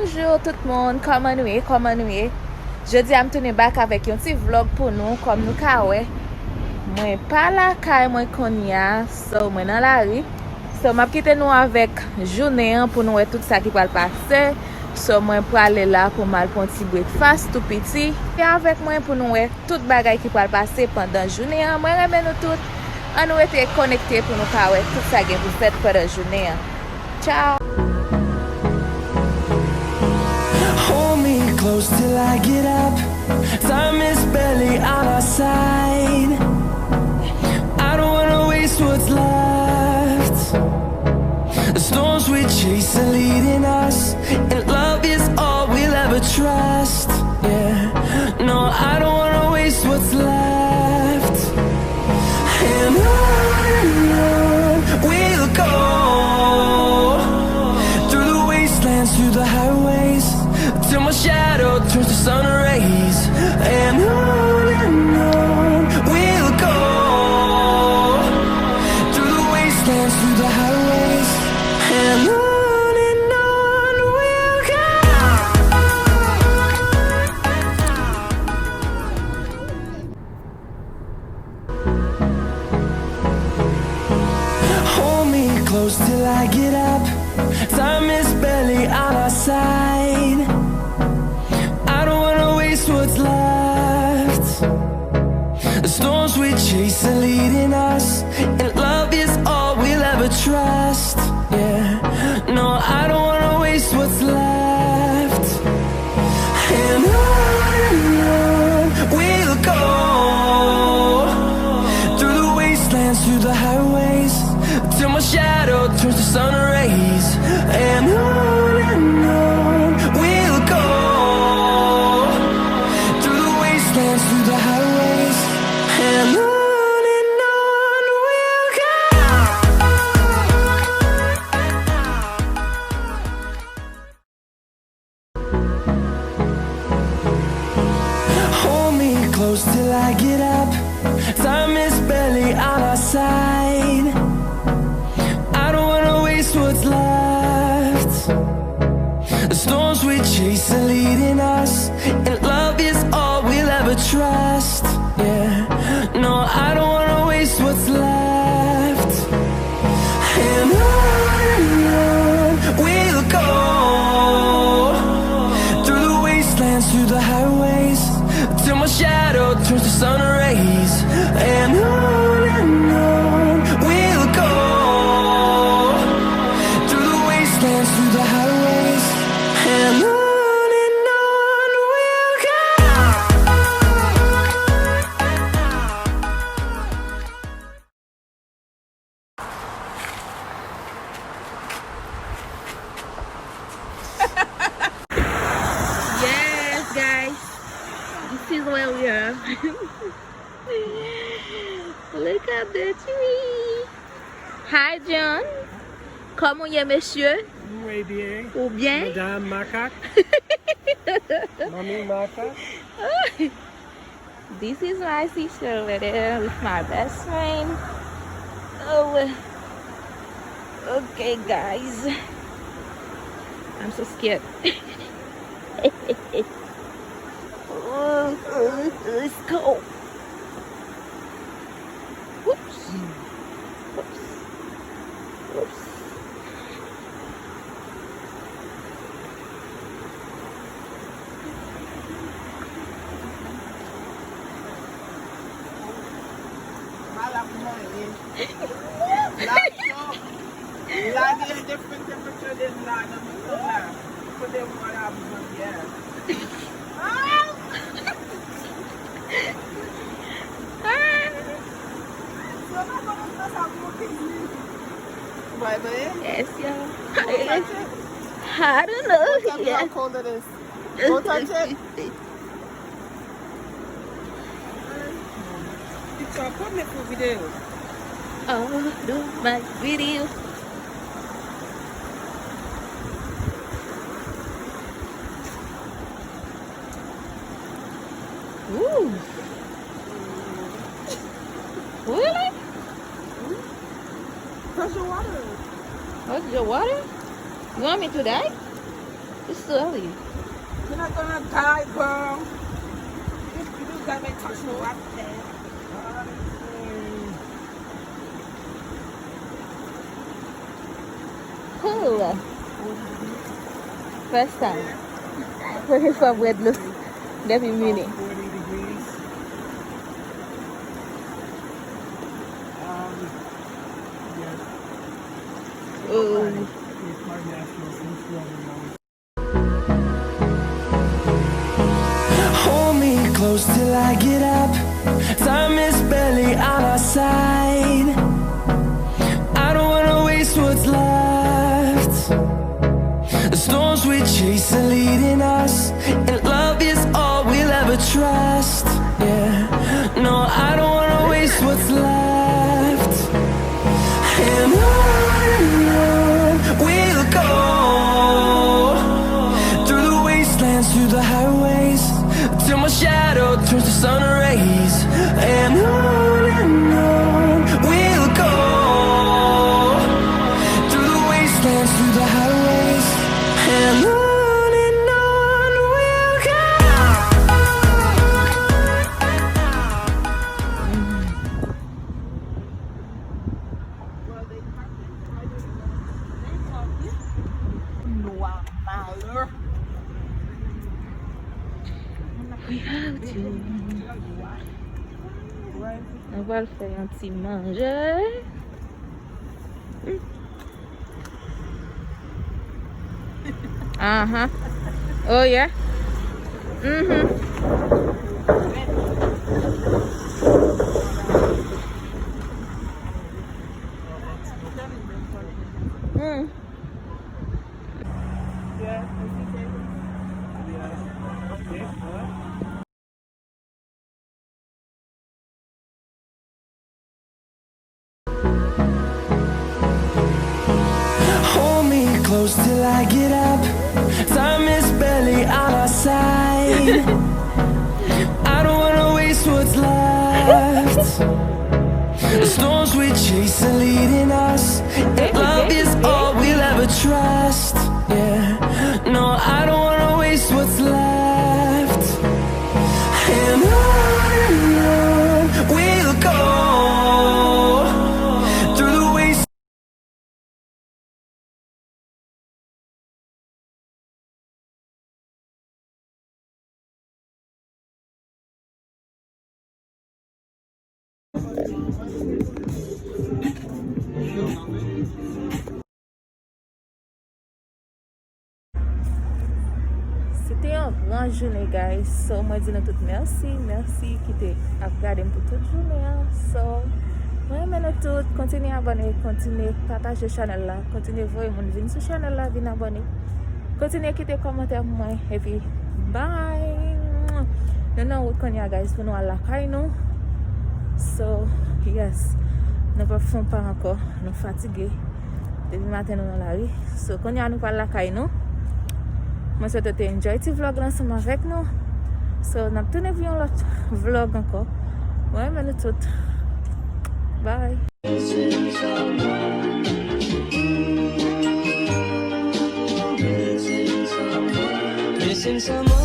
Bonjour tout le monde, comment nous est? Jeudi am tourner back avec un petit vlog pour nous comme nous ka wè. Moi pas la kay moi konya, so moi dans la rue. So m'a quitté nous avec journée pour nous tout ça qui va passer. So moi pour aller là pour mal pour un petit breakfast tout petit. Et avec moi pour nous tout bagay qui va passer pendant journée. Moi remmen nous tout. On nous était connectés pour nous ka wè tout ça que vous faites pendant journée. Ciao. Close till I get up. Time is barely on our side. I don't wanna waste what's left. The storms we chase are leading us, and love is all we'll ever trust. Yeah, no, I don't wanna waste what's left. And on we'll go, through the wastelands, through the highways, till my shadow turns to sun rays. And on we'll go, through the wastelands, through the highways. And on we'll go. Hold me close till I get up. Time is barely on our side. What's left? The storms we chase are leading us, and love is all we'll ever trust. Yeah, no, I don't wanna waste what's left. And on we'll go, through the wastelands, through the highways, till my shadow turns to sun rays. And on we'll go, through the highways. And on we'll go. Hold me close till I get up. Time is barely on our side. I don't wanna waste what's left. The storms we chase are leading us, and love is all we'll ever trust. Yeah, no, I don't wanna waste what's left. And on we'll go, through the wastelands, through the highways, till my shadow turns to sun rays. And on we'll go, through the wastelands, through the highways. And on we'll go. Yes, guys, this is where we are. Look at the tree. Hi, John. Comment est, monsieur? Oui, bien. Ou bien? Madame Macaque. Mommy Macaque. This is my sister over there with my best friend. Oh, okay, guys. I'm so scared. Oh, it's cold. Whoops. Whoops. Whoops. Different temperature than that. Put them what I'm doing, yeah. Yes, yeah. I don't know. Yeah. How cold it is. Go touch it. Picture, put me for video. Oh, do my video. Ooh. Really? Pressure water. What's your water? You want me to die? It's Sorry. You're not gonna die, girl. You do got me touch no what there. Cool. First time. Waiting for bread look. Every minute. 40 degrees. Yes. Oh. Hold me close till I get up. Time is barely on our side. I don't wanna waste what's left. The storms we chase are leading us, and love is all we'll ever trust. Yeah, no, I don't wanna waste what's left. And on we'll go, through the wastelands, through the highways, till my shadow turns to sun rays. And on we'll go, through the wastelands, through the highways, and on we'll go. We have to. On va le faire un petit manger. Uh-huh. Oh yeah. Mm-hmm. Mm. Hold me close till I get up. Time is barely on our side. I don't wanna waste what's left. The storms we chase are leading us, and love is all we'll ever trust. Yeah, no, I don't wanna waste what's left. And on we'll go, through the waste. C'était une grande journée, guys. So, moi, dis nous tout merci. Merci qui t'es regardé pour toute journée. So, moi, nous tout. Continuez à abonner, continuez à partager la chaîne là. Continuez à voir mon venir sur la chaîne là, venez abonner. Continuez à quitter commentaire pour moi. Et puis, bye. Nous n'avons pas de guys, pour nous à la caille, nous. So, yes. Nous ne faisons pas encore. Nous sommes fatigués. Depuis matin, nous dans la rue. So, quand nous pas à la caille, nous. Moi, je te enjoy ce vlog ensemble avec nous. So, nous avons vu un autre vlog encore. Ouais, mais nous tout. Bye. Missing someone.